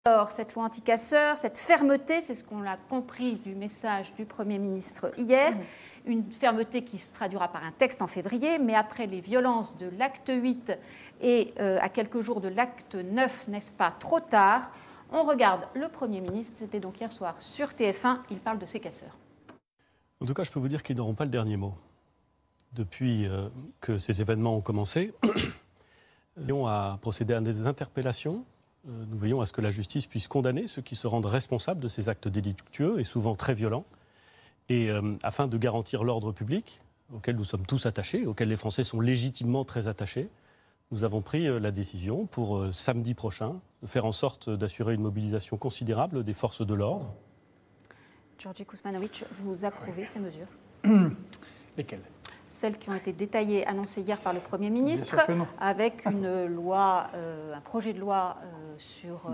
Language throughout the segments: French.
Alors, cette loi anti-casseurs, cette fermeté, c'est ce qu'on a compris du message du Premier ministre hier, une fermeté qui se traduira par un texte en février, mais après les violences de l'acte 8 et à quelques jours de l'acte 9, n'est-ce pas trop tard? On regarde le Premier ministre, c'était donc hier soir sur TF1, il parle de ces casseurs. En tout cas, je peux vous dire qu'ils n'auront pas le dernier mot. Depuis que ces événements ont commencé, nous veillons à procéder à des interpellations. Nous veillons à ce que la justice puisse condamner ceux qui se rendent responsables de ces actes délictueux et souvent très violents. Et afin de garantir l'ordre public, auquel nous sommes tous attachés, auquel les Français sont légitimement très attachés, nous avons pris la décision pour samedi prochain de faire en sorte d'assurer une mobilisation considérable des forces de l'ordre. Georgi Kuzmanovic, vous approuvez ces mesures? Lesquelles? Celles qui ont été détaillées, annoncées hier par le Premier ministre, avec une loi, un projet de loi sur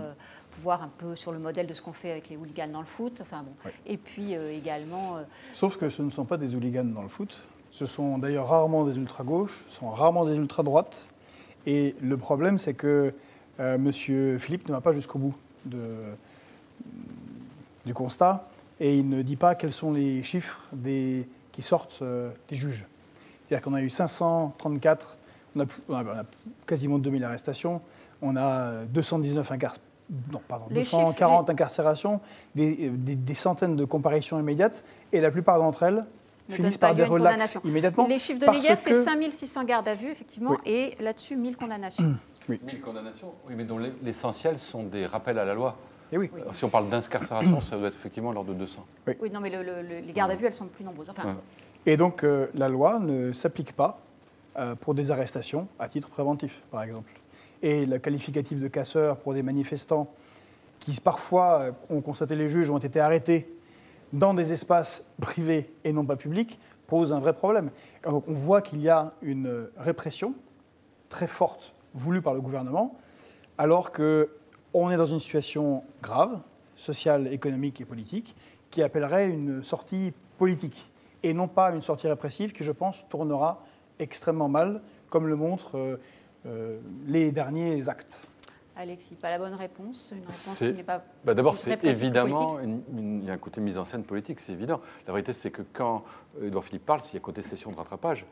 pouvoir un peu sur le modèle de ce qu'on fait avec les hooligans dans le foot. Enfin, bon. Oui. Et puis également. Sauf que ce ne sont pas des hooligans dans le foot. Ce sont d'ailleurs rarement des ultra-gauches, ce sont rarement des ultra-droites. Et le problème, c'est que M. Philippe ne va pas jusqu'au bout du constat et il ne dit pas quels sont les chiffres qui sortent des juges. C'est-à-dire qu'on a eu 534, on a quasiment 2000 arrestations, on a 240 incarcérations, des centaines de comparutions immédiates, et la plupart d'entre elles finissent par des relax immédiatement. Les chiffres de hier, c'est 5600 gardes à vue, effectivement, oui. Et là-dessus, 1000 condamnations. Oui. 1000 condamnations, oui, mais dont l'essentiel sont des rappels à la loi. Et oui. Si on parle d'incarcération, ça doit être effectivement l'ordre de 200. Oui, oui, non, mais les gardes à vue, elles sont plus nombreuses. Enfin, Et donc, la loi ne s'applique pas pour des arrestations à titre préventif, par exemple. Et le qualificatif de casseur pour des manifestants qui, parfois, ont constaté les juges, ont été arrêtés dans des espaces privés et non pas publics, pose un vrai problème. Donc, on voit qu'il y a une répression très forte voulue par le gouvernement, alors qu'on est dans une situation grave, sociale, économique et politique, qui appellerait une sortie politique, et non pas une sortie répressive qui, je pense, tournera extrêmement mal, comme le montrent les derniers actes. Alexis, pas la bonne réponse, une réponse qui n'est pas... D'abord, c'est évidemment, il y a un côté mise en scène politique, c'est évident. La vérité, c'est que quand Édouard Philippe parle, il y a côté session de rattrapage.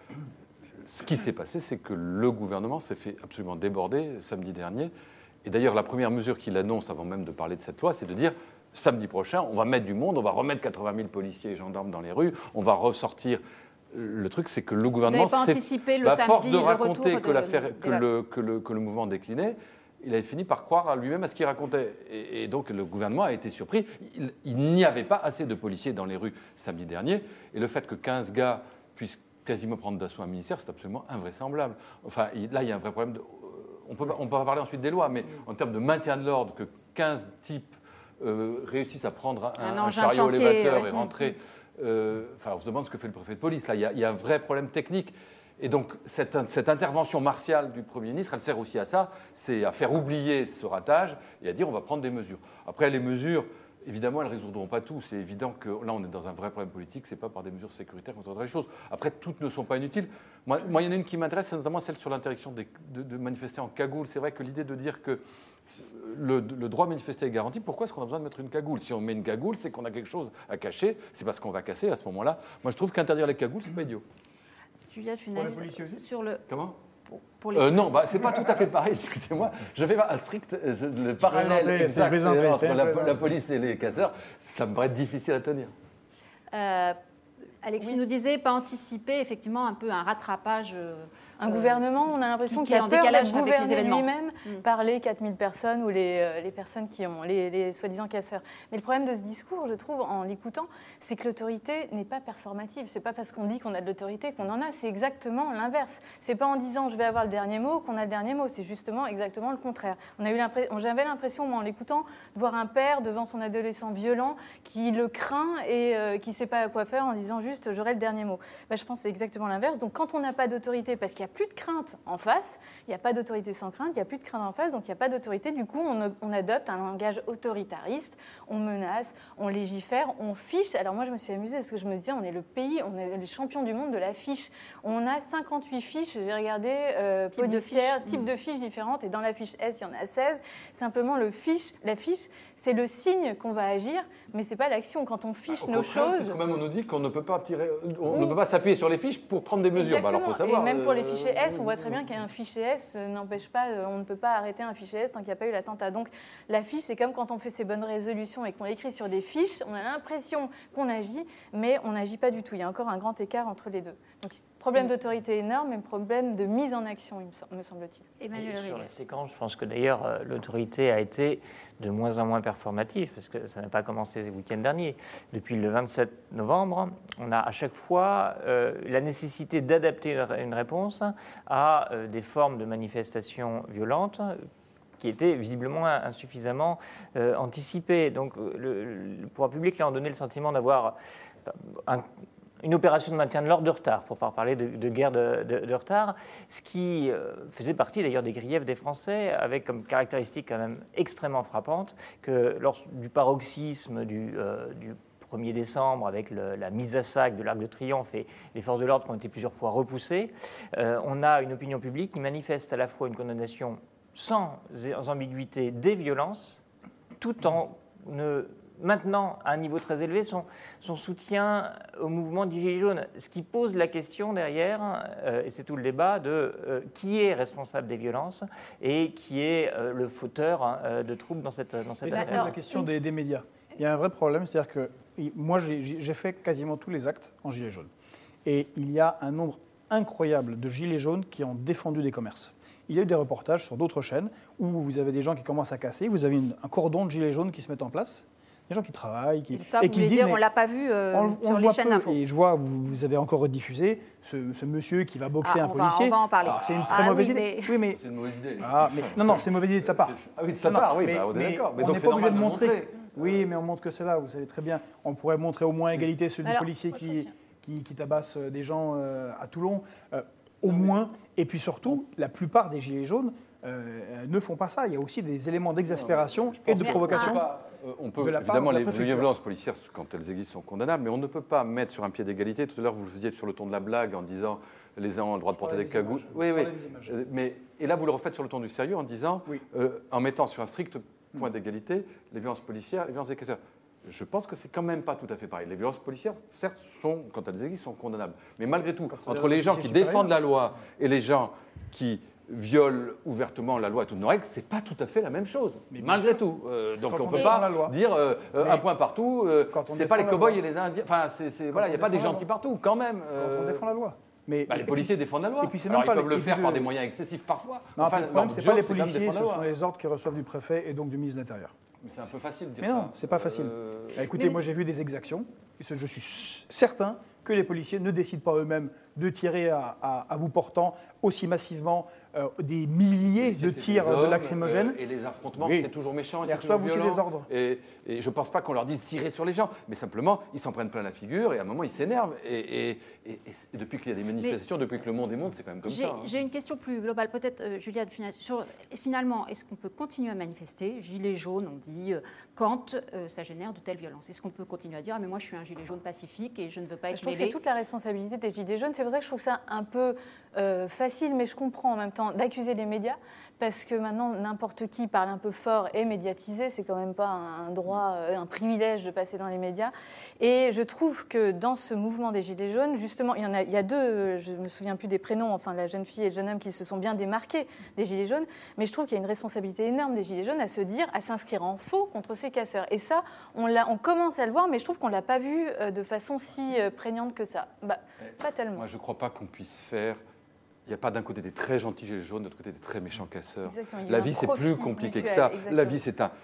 Ce qui s'est passé, c'est que le gouvernement s'est fait absolument déborder samedi dernier. Et d'ailleurs, la première mesure qu'il annonce, avant même de parler de cette loi, c'est de dire, samedi prochain, on va mettre du monde, on va remettre 80 000 policiers et gendarmes dans les rues, on va ressortir... Le truc, c'est que le gouvernement, à force de raconter que le mouvement déclinait, il avait fini par croire lui-même à ce qu'il racontait. Et donc, le gouvernement a été surpris. Il n'y avait pas assez de policiers dans les rues samedi dernier. Et le fait que 15 gars puissent quasiment prendre d'assaut un ministère, c'est absolument invraisemblable. Enfin, là, il y a un vrai problème. On peut parler ensuite des lois, mais en termes de maintien de l'ordre, que 15 types réussissent à prendre un chariot élévateur et rentrer... on se demande ce que fait le préfet de police. Là, il y a un vrai problème technique. Et donc, cette intervention martiale du Premier ministre, elle sert aussi à ça, c'est à faire oublier ce ratage et à dire on va prendre des mesures. Après, les mesures, évidemment, elles ne résoudront pas tout. C'est évident que là, on est dans un vrai problème politique, ce n'est pas par des mesures sécuritaires qu'on résoudra les choses. Après, toutes ne sont pas inutiles. Moi, il y en a une qui m'intéresse, c'est notamment celle sur l'interdiction de manifester en cagoule. C'est vrai que l'idée de dire que le droit à manifester est garanti, pourquoi est-ce qu'on a besoin de mettre une cagoule? Si on met une cagoule, c'est qu'on a quelque chose à cacher, c'est parce qu'on va casser à ce moment-là. Moi, je trouve qu'interdire les cagoules, c'est pas idiot. Juliette Funès, sur le... Comment pour les... Non, c'est pas tout à fait pareil, excusez-moi. Je fais un strict le parallèle exact entre la police et les casseurs, ça me paraît difficile à tenir. Alexis nous disait, pas anticiper, effectivement, un peu un rattrapage... Un gouvernement, on a l'impression qu'il a peur d'être gouverné lui-même par les 4000 personnes ou les personnes qui ont les soi-disant casseurs. Mais le problème de ce discours, je trouve, en l'écoutant, c'est que l'autorité n'est pas performative. C'est pas parce qu'on dit qu'on a de l'autorité qu'on en a. C'est exactement l'inverse. C'est pas en disant je vais avoir le dernier mot qu'on a le dernier mot. C'est justement exactement le contraire. J'avais l'impression, moi, en l'écoutant, de voir un père devant son adolescent violent qui le craint et qui ne sait pas quoi faire en disant juste j'aurai le dernier mot. Je pense que c'est exactement l'inverse. Donc quand on n'a pas d'autorité parce qu'il n'y a plus de crainte en face, il n'y a pas d'autorité sans crainte, il n'y a plus de crainte en face, donc il n'y a pas d'autorité. Du coup, on adopte un langage autoritariste, on menace, on légifère, on fiche. Alors moi, je me suis amusée parce que je me disais, on est le pays, on est les champions du monde de la fiche. On a 58 fiches, j'ai regardé, policières, types de fiches différentes, et dans la fiche S, il y en a 16. Simplement, la fiche, c'est le signe qu'on va agir, mais ce n'est pas l'action. Quand on fiche nos choses... Parce que même on nous dit qu'on ne peut pas ne peut pas s'appuyer sur les fiches pour prendre des mesures. Exactement. Alors, faut savoir, et même pour les fichiers S, on voit très bien qu'un fichier S n'empêche pas, on ne peut pas arrêter un fichier S tant qu'il n'y a pas eu l'attentat. Donc la fiche, c'est comme quand on fait ses bonnes résolutions et qu'on l'écrit sur des fiches, on a l'impression qu'on agit, mais on n'agit pas du tout. Il y a encore un grand écart entre les deux. Donc, problème d'autorité énorme et problème de mise en action, me semble-t-il. Emmanuel sur la séquence, je pense que d'ailleurs l'autorité a été de moins en moins performative, parce que ça n'a pas commencé le week-end dernier. Depuis le 27 novembre, on a à chaque fois la nécessité d'adapter une réponse à des formes de manifestations violentes qui étaient visiblement insuffisamment anticipées. Donc le pouvoir public là, a donné le sentiment d'avoir une opération de maintien de l'ordre de retard, pour ne pas parler de guerre de retard, ce qui faisait partie d'ailleurs des griefs des Français, avec comme caractéristique quand même extrêmement frappante que lors du paroxysme du 1er décembre, avec la mise à sac de l'Arc de Triomphe et les forces de l'ordre qui ont été plusieurs fois repoussées, on a une opinion publique qui manifeste à la fois une condamnation sans ambiguïté des violences, tout en maintenant à un niveau très élevé son soutien au mouvement des Gilets jaunes. Ce qui pose la question derrière, et c'est tout le débat, de qui est responsable des violences et qui est le fauteur de troubles dans cette affaire. C'est la question des médias. Il y a un vrai problème, c'est-à-dire que moi j'ai fait quasiment tous les actes en Gilets jaunes. Et il y a un nombre incroyable de Gilets jaunes qui ont défendu des commerces. Il y a eu des reportages sur d'autres chaînes où vous avez des gens qui commencent à casser, vous avez un cordon de Gilets jaunes qui se met en place. Des gens qui travaillent, qui se disent, on ne l'a pas vu sur les chaînes d'infos. Et je vois, vous avez encore rediffusé ce monsieur qui va boxer un policier. On va en parler. C'est une très mauvaise idée. Oui, mais... C'est une mauvaise idée. Non, c'est une mauvaise idée de sa part. Ah oui, de sa part, oui, on est d'accord. Mais on n'est pas obligé de montrer. Oui, mais on montre que c'est là, vous savez très bien. On pourrait montrer au moins égalité ceux du policier qui tabasse des gens à Toulon. Au moins. Et puis surtout, la plupart des Gilets jaunes ne font pas ça. Il y a aussi des éléments d'exaspération et de provocation. On peut, évidemment, les violences policières, quand elles existent, sont condamnables, mais on ne peut pas mettre sur un pied d'égalité. Tout à l'heure, vous le faisiez sur le ton de la blague en disant les uns ont le droit de porter des cagoules. Oui. Et là, vous le refaites sur le ton du sérieux en disant, en mettant sur un strict point d'égalité les violences policières et les violences des casseurs. Je pense que c'est quand même pas tout à fait pareil. Les violences policières, certes, quand elles existent, sont condamnables. Mais malgré tout, entre les gens qui défendent la loi et les gens qui violent ouvertement la loi et toutes nos règles, c'est pas tout à fait la même chose. Mais malgré tout. Donc on ne peut pas dire un point partout. C'est pas les cow-boys et les Indiens. Enfin, voilà, il n'y a pas des gentils partout, quand même. Quand on défend la loi. Mais les policiers défendent la loi. Alors, ils peuvent le faire par des moyens excessifs parfois. Non, le problème, ce n'est pas les policiers, ce sont les ordres qui reçoivent du préfet et donc du ministre de l'Intérieur. Mais c'est un peu facile de dire ça. Mais non, c'est pas facile. Écoutez, moi j'ai vu des exactions. Je suis certain que les policiers ne décident pas eux-mêmes de tirer à bout portant aussi massivement des milliers de tirs de lacrymogènes. Et les affrontements, c'est toujours méchant. Ils reçoivent aussi des ordres. Et je ne pense pas qu'on leur dise tirer sur les gens, mais simplement, ils s'en prennent plein la figure et à un moment, ils s'énervent. Et depuis qu'il y a des manifestations, depuis que le monde est monde, c'est quand même comme ça. J'ai une question plus globale, peut-être, Julia, finalement, est-ce qu'on peut continuer à manifester, gilets jaunes, on dit, quand ça génère de telles violences? Est-ce qu'on peut continuer à dire, mais moi je suis un gilet jaune pacifique et je ne veux pas être mêlé? C'est toute la responsabilité des gilets jaunes. C'est pour ça que je trouve ça un peu facile, mais je comprends en même temps d'accuser les médias, parce que maintenant n'importe qui parle un peu fort et médiatisé, c'est quand même pas un droit, un privilège de passer dans les médias. Et je trouve que dans ce mouvement des gilets jaunes, justement, il y a deux, je me souviens plus des prénoms, enfin la jeune fille et le jeune homme qui se sont bien démarqués des gilets jaunes, mais je trouve qu'il y a une responsabilité énorme des gilets jaunes à s'inscrire en faux contre ces casseurs. Et ça, on commence à le voir, mais je trouve qu'on l'a pas vu de façon si prégnante que ça. Pas tellement. Moi, je crois pas qu'on puisse faire. Il n'y a pas d'un côté des très gentils gilets jaunes, de l'autre côté des très méchants casseurs. La vie, c'est plus compliqué que ça. Exactement. La vie,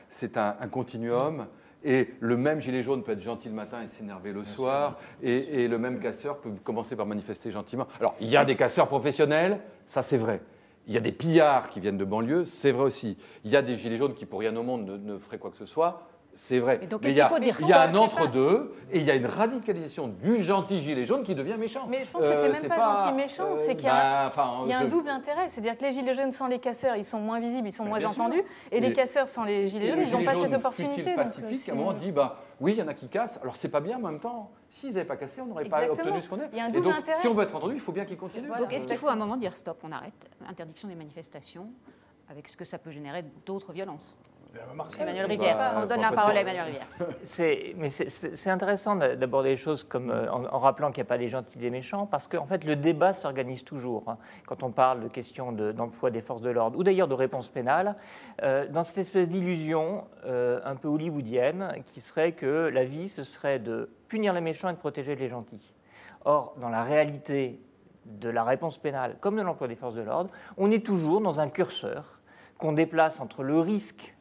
c'est un continuum. Et le même gilet jaune peut être gentil le matin et s'énerver le soir. Et le même casseur peut commencer par manifester gentiment. Alors, il y a des casseurs professionnels, ça c'est vrai. Il y a des pillards qui viennent de banlieue, c'est vrai aussi. Il y a des gilets jaunes qui, pour rien au monde, ne feraient quoi que ce soit. C'est vrai. Donc, mais il y a un entre-deux et il y a une radicalisation du gentil gilet jaune qui devient méchant. Mais je pense que c'est même pas gentil-méchant, c'est qu'il y a, un double intérêt. C'est-à-dire que les gilets jaunes sans les casseurs, ils sont moins visibles, ils sont moins entendus. Et les casseurs sans les gilets jaunes, ils n'ont pas cette opportunité. Pacifique, à un moment, dit oui, il y en a qui cassent. Alors, c'est pas bien, mais en même temps, s'ils n'avaient pas cassé, on n'aurait pas obtenu ce qu'on est. Il y a un double intérêt. Si on veut être entendu, il faut bien qu'ils continuent. Donc, est-ce qu'il faut à un moment dire stop, on arrête, interdiction des manifestations, avec ce que ça peut générer d'autres violences? Emmanuel Rivière, on donne la parole à Emmanuel Rivière. C'est intéressant d'aborder les choses comme, en rappelant qu'il n'y a pas des gentils et des méchants, parce qu'en fait, le débat s'organise toujours. Hein, quand on parle de questions d'emploi des forces de l'ordre, ou d'ailleurs de réponse pénale, dans cette espèce d'illusion un peu hollywoodienne, qui serait que la vie, ce serait de punir les méchants et de protéger les gentils. Or, dans la réalité de la réponse pénale, comme de l'emploi des forces de l'ordre, on est toujours dans un curseur qu'on déplace entre le risque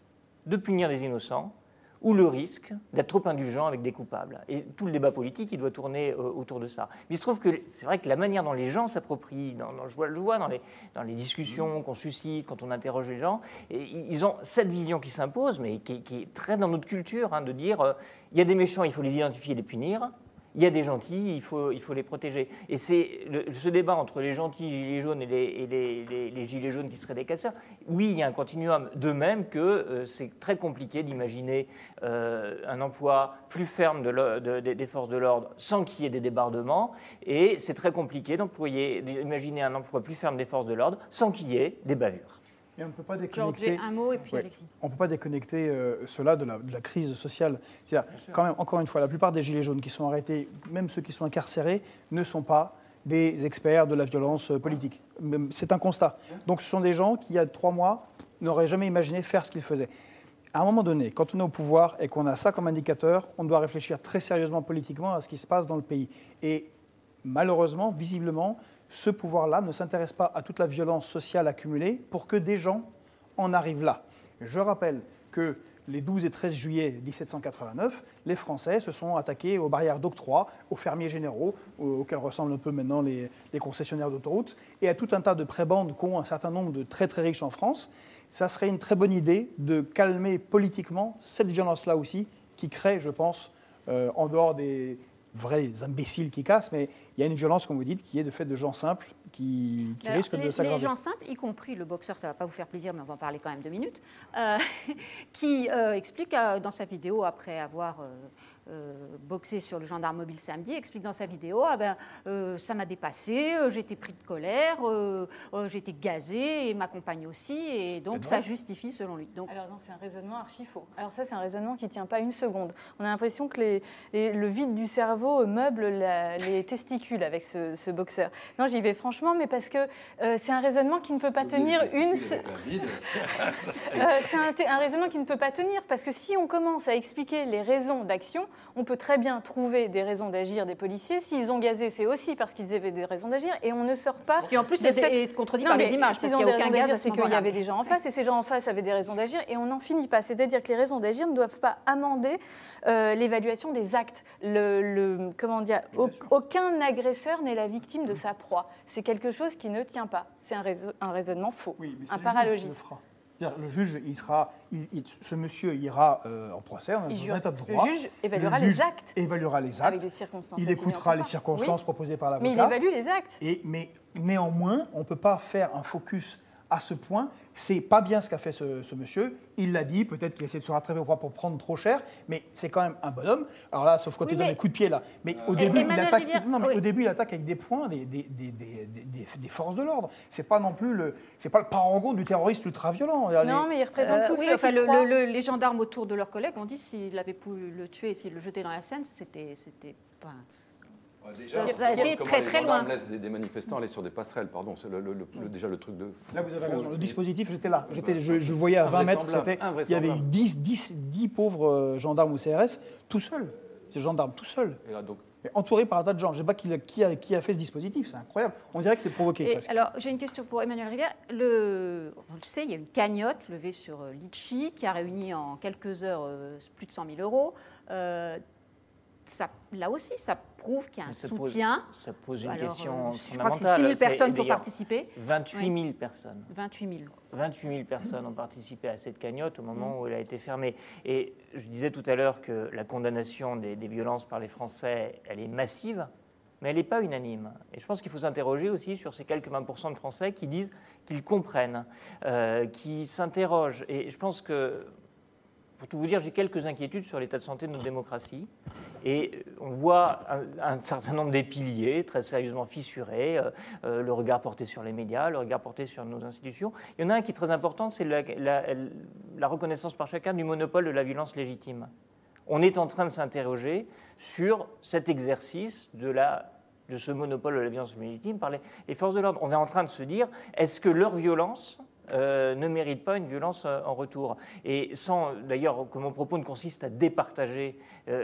de punir des innocents ou le risque d'être trop indulgent avec des coupables. Et tout le débat politique, il doit tourner autour de ça. Mais il se trouve que c'est vrai que la manière dont les gens s'approprient, je le vois dans les discussions qu'on suscite, quand on interroge les gens, et ils ont cette vision qui s'impose, mais qui est très dans notre culture, hein, de dire il y a des méchants, il faut les identifier et les punir. Il y a des gentils, il faut les protéger. Et c'est ce débat entre les gentils gilets jaunes et les gilets jaunes qui seraient des casseurs. Oui, il y a un continuum, de même que c'est très compliqué d'imaginer un emploi plus ferme des forces de l'ordre sans qu'il y ait des débordements. Et c'est très compliqué d'imaginer un emploi plus ferme des forces de l'ordre sans qu'il y ait des bavures. Et on ne peut pas déconnecter. Un mot et puis Alexis. On peut pas déconnecter cela de la crise sociale. C'est-à-dire, quand même, encore une fois, la plupart des gilets jaunes qui sont arrêtés, même ceux qui sont incarcérés, ne sont pas des experts de la violence politique. C'est un constat. Donc, ce sont des gens qui, il y a 3 mois, n'auraient jamais imaginé faire ce qu'ils faisaient. À un moment donné, quand on est au pouvoir et qu'on a ça comme indicateur, on doit réfléchir très sérieusement politiquement à ce qui se passe dans le pays. Et malheureusement, visiblement, ce pouvoir-là ne s'intéresse pas à toute la violence sociale accumulée pour que des gens en arrivent là. Je rappelle que les 12 et 13 juillet 1789, les Français se sont attaqués aux barrières d'octroi, aux fermiers généraux, auxquels ressemblent un peu maintenant les concessionnaires d'autoroutes, et à tout un tas de prébendes qu'ont un certain nombre de très très riches en France. Ça serait une très bonne idée de calmer politiquement cette violence-là aussi, qui crée, je pense, en dehors des vrais imbéciles qui cassent, mais il y a une violence, comme vous dites, qui est de fait de gens simples qui risquent de s'aggraver. Les gens simples, y compris le boxeur, ça ne va pas vous faire plaisir, mais on va en parler quand même 2 minutes, qui explique dans sa vidéo, après avoir boxé sur le gendarme mobile samedi, explique dans sa vidéo ça m'a dépassé, j'ai été pris de colère, j'ai été gazé, et ma compagne aussi, et donc ça justifie selon lui. Donc, alors non, c'est un raisonnement archi faux. Alors ça, c'est un raisonnement qui ne tient pas une seconde. On a l'impression que le vide du cerveau meuble les testicules avec ce boxeur. Non, j'y vais franchement, mais parce que c'est un raisonnement qui ne peut pas tenir c'est un raisonnement qui ne peut pas tenir, parce que si on commence à expliquer les raisons d'action, on peut très bien trouver des raisons d'agir des policiers. S'ils ont gazé, c'est aussi parce qu'ils avaient des raisons d'agir, et on ne sort pas. Ce qui en plus est contredit par les images. S'ils ont des raisons d'agir, c'est qu'il y avait des gens en face, et ces gens en face avaient des raisons d'agir, et on n'en finit pas. C'est-à-dire que les raisons d'agir ne doivent pas amender l'évaluation des actes. Comment dire, aucun agresseur n'est la victime de sa proie. C'est quelque chose qui ne tient pas. C'est un raisonnement faux, un paralogisme. Le juge, ce monsieur ira en procès, dans un état de droit. Le juge évaluera les actes. Avec des circonstances. Il écoutera les circonstances proposées par l'avocat. Mais il évalue les actes. Mais néanmoins, on ne peut pas faire un focus à ce point. C'est pas bien ce qu'a fait ce monsieur. Il l'a dit, peut-être qu'il essaie de se rattraper au poids pour prendre trop cher, mais c'est quand même un bonhomme. Alors là, sauf quand il donne des coups de pied là. Mais au début, il attaque avec des poings des forces de l'ordre. C'est pas non plus c'est pas le parangon du terroriste ultra-violent. Non, mais il représente tout ça. Les gendarmes autour de leurs collègues ont dit s'il avait pu le tuer, s'il le jetait dans la Seine, c'était pas... Déjà, ça a été très très loin. On laisse des manifestants aller sur des passerelles, pardon, c'est déjà le truc de fou. Là, vous avez raison. Le dispositif, j'étais là. Je voyais à 20 mètres, il y avait eu 10 pauvres gendarmes au CRS, tout seuls. Ces gendarmes, tout seuls. Et là, donc... entourés par un tas de gens. Je ne sais pas qui a fait ce dispositif, c'est incroyable. On dirait que c'est provoqué. Presque. Alors, j'ai une question pour Emmanuel Rivière. On le sait, il y a une cagnotte levée sur Litchi qui a réuni en quelques heures plus de 100 000 €. là aussi, ça prouve qu'il y a un soutien. Ça pose une question fondamentale. Je crois que c'est 6 000 personnes qui ont participé. 28 000 personnes. 28 000 personnes ont participé à cette cagnotte au moment où elle a été fermée. Et je disais tout à l'heure que la condamnation des violences par les Français, elle est massive, mais elle n'est pas unanime. Et je pense qu'il faut s'interroger aussi sur ces quelques 20% de Français qui disent qu'ils comprennent, qui s'interrogent. Et je pense que, pour tout vous dire, j'ai quelques inquiétudes sur l'état de santé de notre démocratie. Et on voit un certain nombre des piliers très sérieusement fissurés, le regard porté sur les médias, le regard porté sur nos institutions. Il y en a un qui est très important, c'est la reconnaissance par chacun du monopole de la violence légitime. On est en train de s'interroger sur cet exercice de ce monopole de la violence légitime par les forces de l'ordre. On est en train de se dire, est-ce que leur violence ne mérite pas une violence en retour? Et sans, d'ailleurs, que mon propos ne consiste à départager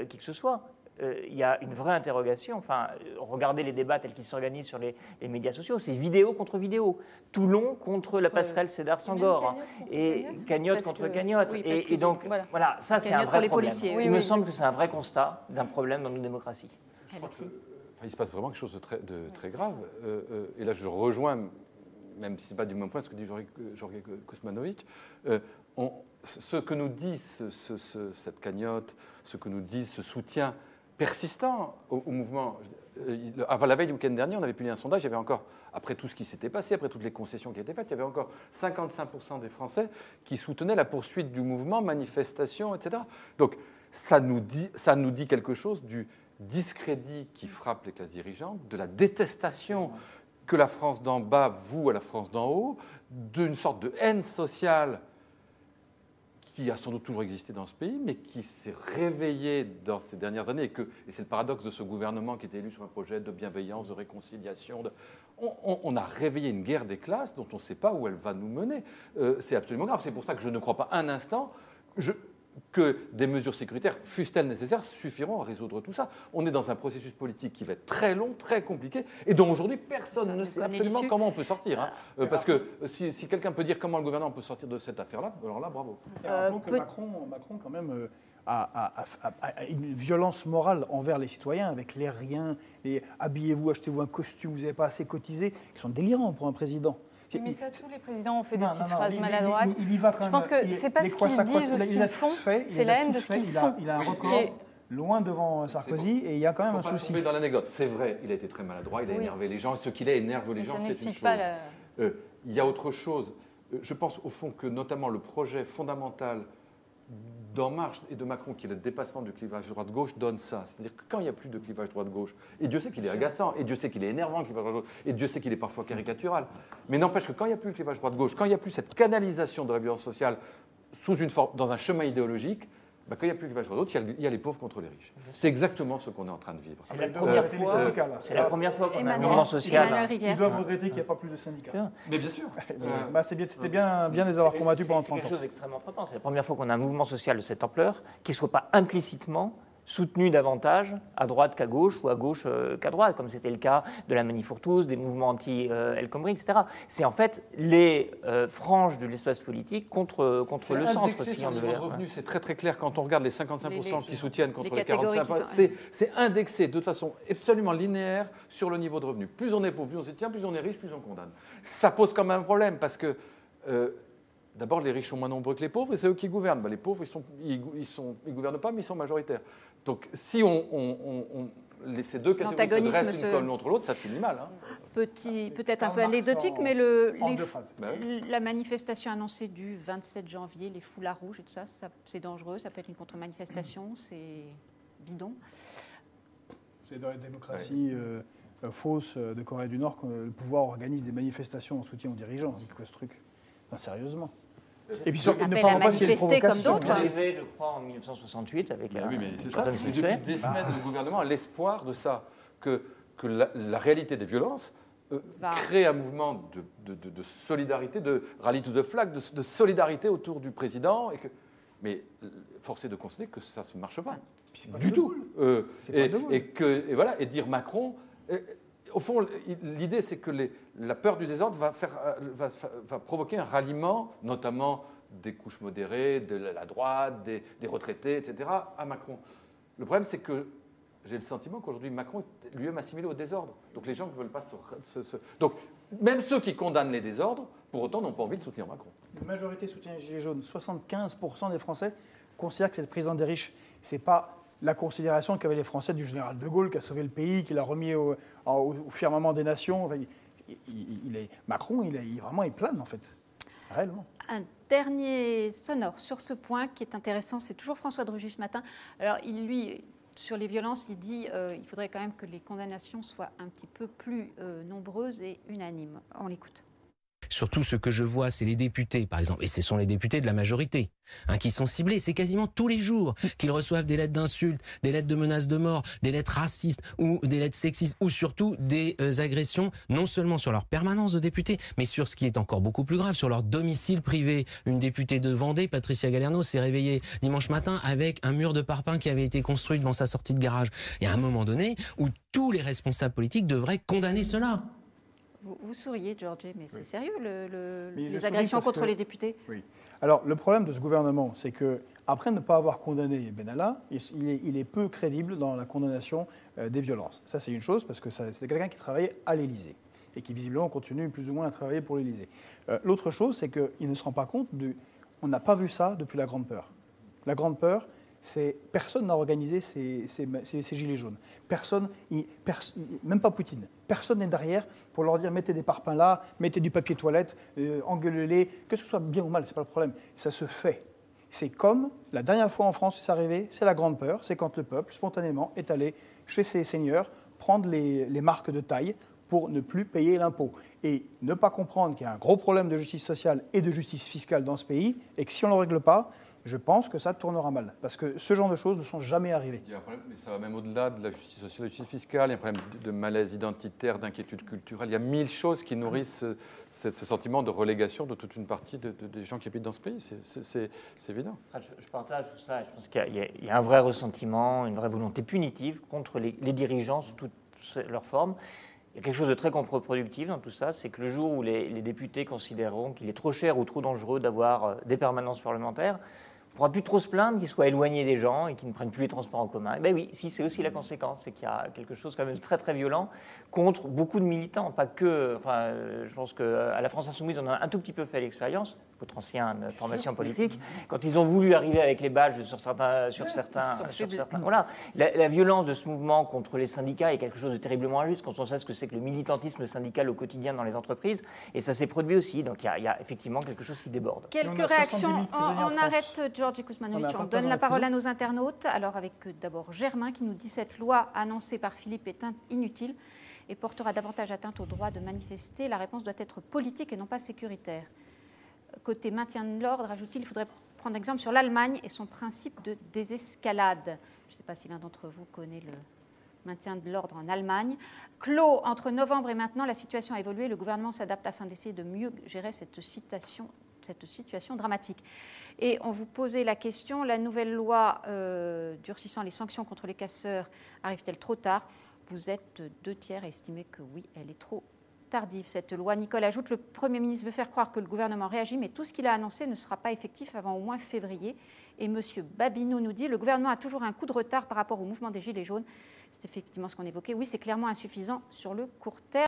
qui que ce soit, il y a une vraie interrogation. Enfin, regardez les débats tels qu'ils s'organisent sur les médias sociaux, c'est vidéo contre vidéo. Toulon contre la passerelle Cédar-Sangor. Et cagnotte contre cagnotte. Oui, et donc, voilà, ça c'est un vrai problème. Il me semble que c'est un vrai constat d'un problème dans nos démocraties. Il se passe vraiment quelque chose de très grave. Et là, je rejoins, même si ce n'est pas du même point, ce que dit Jorge Kuzmanovic. Ce que nous dit cette cagnotte, ce que nous dit ce soutien persistant au mouvement. Avant la veille du week-end dernier, on avait publié un sondage, il y avait encore, après tout ce qui s'était passé, après toutes les concessions qui étaient faites, il y avait encore 55% des Français qui soutenaient la poursuite du mouvement, manifestation, etc. Donc ça nous dit quelque chose du discrédit qui frappe les classes dirigeantes, de la détestation que la France d'en bas voue à la France d'en haut, d'une sorte de haine sociale qui a sans doute toujours existé dans ce pays, mais qui s'est réveillée dans ces dernières années, et c'est le paradoxe de ce gouvernement qui était élu sur un projet de bienveillance, de réconciliation. On a réveillé une guerre des classes dont on ne sait pas où elle va nous mener. C'est absolument grave. C'est pour ça que je ne crois pas un instant que des mesures sécuritaires, fussent-elles nécessaires, suffiront à résoudre tout ça. On est dans un processus politique qui va être très long, très compliqué, et dont aujourd'hui personne ne sait absolument comment on peut sortir. Parce que si quelqu'un peut dire comment le gouvernement peut sortir de cette affaire-là, alors là, bravo. Rappelons que Macron, quand même, a une violence morale envers les citoyens, avec les riens, les habillez-vous, achetez-vous un costume, vous n'avez pas assez cotisé, qui sont délirants pour un président. Mais ça, tous les présidents ont fait des petites phrases maladroites. Il y va quand même. Je pense que c'est pas ce qu'ils disent ou ce qu'ils font, c'est la haine de ce qu'ils sont. Il a un record loin devant Sarkozy et il y a quand même un souci. Il ne faut pas tomber dans l'anecdote. C'est vrai, il a été très maladroit, il a énervé les gens. Ce qu'il a énervé les gens, c'est une chose. Il y a autre chose. Je pense au fond que notamment le projet fondamental d'En Marche et de Macron, qui est le dépassement du clivage droite-gauche, donne ça. C'est-à-dire que quand il n'y a plus de clivage droite-gauche, et Dieu sait qu'il est agaçant, et Dieu sait qu'il est énervant, le clivage droite-gauche, et Dieu sait qu'il est parfois caricatural, mais n'empêche que quand il n'y a plus le clivage droite-gauche, quand il n'y a plus cette canalisation de la violence sociale dans un chemin idéologique, quand il n'y a plus le clivage droite-gauche, il y a les pauvres contre les riches. C'est exactement ce qu'on est en train de vivre. C'est la première fois qu'on a un mouvement social. Ils doivent regretter qu'il n'y ait pas plus de syndicats. Mais bien sûr. C'était bien de les avoir combattus pendant 30 ans. C'est quelque chose d'extrêmement frappant. C'est la première fois qu'on a un mouvement social de cette ampleur qui ne soit pas implicitement soutenu davantage à droite qu'à gauche ou à gauche qu'à droite, comme c'était le cas de la Manif pour tous, des mouvements anti-El Khomri, etc. C'est en fait les franges de l'espace politique contre le centre. Si on devait revenu, c'est très très clair quand on regarde les 55% qui soutiennent contre les 45%. C'est indexé de façon absolument linéaire sur le niveau de revenu. Plus on est pauvre, plus on s'y tient, plus on est riche, plus on condamne. Ça pose quand même un problème parce que d'abord, les riches sont moins nombreux que les pauvres et c'est eux qui gouvernent. Les pauvres, ils ne gouvernent pas, mais ils sont majoritaires. Donc, si ces deux catégories se dressent l'une contre l'autre, ça finit mal. Peut-être un peu anecdotique, mais la manifestation annoncée du 27 janvier, les foulards rouges et tout ça, c'est dangereux, ça peut être une contre-manifestation, c'est bidon. C'est dans la démocratie fausse de Corée du Nord que le pouvoir organise des manifestations en soutien aux dirigeants. C'est quoi ce truc? Sérieusement. Et puis il ne parle pas s'il y a une provocation. Comme d'autres. Arrivé, je crois, en 1968 avec la. Oui, mais c'est ça. Depuis des semaines, le gouvernement a l'espoir de ça, que la réalité des violences crée un mouvement de solidarité, de rally to the flag, de solidarité autour du président. Mais force est de constater que ça ne marche pas. Du tout. Et dire Macron. Au fond, l'idée, c'est que la peur du désordre va provoquer un ralliement, notamment des couches modérées, de la droite, des retraités, etc., à Macron. Le problème, c'est que j'ai le sentiment qu'aujourd'hui, Macron est lui-même assimilé au désordre. Donc les gens ne veulent pas Donc, même ceux qui condamnent les désordres, pour autant, n'ont pas envie de soutenir Macron. La majorité soutient les Gilets jaunes. 75% des Français considèrent que c'est le président des riches. Ce n'est pas la considération qu'avaient les Français du général de Gaulle, qui a sauvé le pays, qui l'a remis au firmament des nations. Enfin, Macron, il plane, en fait, réellement. Un dernier sonore sur ce point qui est intéressant, c'est toujours François de Rugy ce matin. Alors, lui, sur les violences, il dit qu'il faudrait quand même que les condamnations soient un petit peu plus nombreuses et unanimes. On l'écoute. Surtout, ce que je vois, c'est les députés, par exemple, et ce sont les députés de la majorité, qui sont ciblés. C'est quasiment tous les jours qu'ils reçoivent des lettres d'insultes, des lettres de menaces de mort, des lettres racistes ou des lettres sexistes, ou surtout des agressions, non seulement sur leur permanence de député, mais sur ce qui est encore beaucoup plus grave, sur leur domicile privé. Une députée de Vendée, Patricia Galerno, s'est réveillée dimanche matin avec un mur de parpaing qui avait été construit devant sa sortie de garage. Il y a un moment donné où tous les responsables politiques devraient condamner cela. Vous souriez, Georges, mais c'est sérieux, les agressions contre les députés? Oui. Alors, le problème de ce gouvernement, c'est qu'après ne pas avoir condamné Benalla, il est peu crédible dans la condamnation des violences. Ça, c'est une chose, parce que c'était quelqu'un qui travaillait à l'Élysée et qui, visiblement, continue plus ou moins à travailler pour l'Élysée. L'autre chose, c'est qu'il ne se rend pas compte on n'a pas vu ça depuis la Grande Peur. La Grande Peur, personne n'a organisé ces gilets jaunes. Même pas Poutine. Personne n'est derrière pour leur dire mettez des parpaings là, mettez du papier toilette, engueulez-les, que ce soit bien ou mal, c'est pas le problème. Ça se fait. C'est comme la dernière fois en France où c'est arrivé, c'est la Grande Peur, c'est quand le peuple spontanément est allé chez ses seigneurs prendre les marques de taille pour ne plus payer l'impôt. Et ne pas comprendre qu'il y a un gros problème de justice sociale et de justice fiscale dans ce pays, et que si on ne le règle pas, je pense que ça tournera mal. Parce que ce genre de choses ne sont jamais arrivées. Il y a un problème, mais ça va même au-delà de la justice sociale et de la justice fiscale. Il y a un problème de malaise identitaire, d'inquiétude culturelle. Il y a 1000 choses qui nourrissent ce sentiment de relégation de toute une partie des gens qui habitent dans ce pays. C'est évident. Je partage tout ça. Je pense qu'il y a un vrai ressentiment, une vraie volonté punitive contre les dirigeants sous toutes leurs formes. Il y a quelque chose de très contre-productif dans tout ça, c'est que le jour où les députés considéreront qu'il est trop cher ou trop dangereux d'avoir des permanences parlementaires, on ne pourra plus trop se plaindre qu'ils soient éloignés des gens et qu'ils ne prennent plus les transports en commun. Ben oui, si, c'est aussi la conséquence, c'est qu'il y a quelque chose quand même de très très violent contre beaucoup de militants, pas que. Enfin, je pense qu'à la France Insoumise, on a un tout petit peu fait l'expérience, votre ancienne formation politique, quand ils ont voulu arriver avec les badges sur certains. Voilà, la violence de ce mouvement contre les syndicats est quelque chose de terriblement injuste quand on sait ce que c'est que le militantisme syndical au quotidien dans les entreprises, et ça s'est produit aussi. Donc il y a effectivement quelque chose qui déborde. Quelques réactions. On arrête. Georges Kuzmanovic, on donne la parole à nos internautes. Alors avec d'abord Germain qui nous dit cette loi annoncée par Philippe est inutile et portera davantage atteinte au droit de manifester. La réponse doit être politique et non pas sécuritaire. Côté maintien de l'ordre, ajoute-t-il, il faudrait prendre exemple sur l'Allemagne et son principe de désescalade. Je ne sais pas si l'un d'entre vous connaît le maintien de l'ordre en Allemagne. Clos, entre novembre et maintenant, la situation a évolué. Le gouvernement s'adapte afin d'essayer de mieux gérer cette situation dramatique. Et on vous posait la question, la nouvelle loi durcissant les sanctions contre les casseurs arrive-t-elle trop tard? Vous êtes 2/3 à estimer que oui, elle est trop tardive, cette loi. Nicole ajoute, le Premier ministre veut faire croire que le gouvernement réagit, mais tout ce qu'il a annoncé ne sera pas effectif avant au moins février. Et M. Babineau nous dit, le gouvernement a toujours un coup de retard par rapport au mouvement des Gilets jaunes. C'est effectivement ce qu'on évoquait. Oui, c'est clairement insuffisant sur le court terme.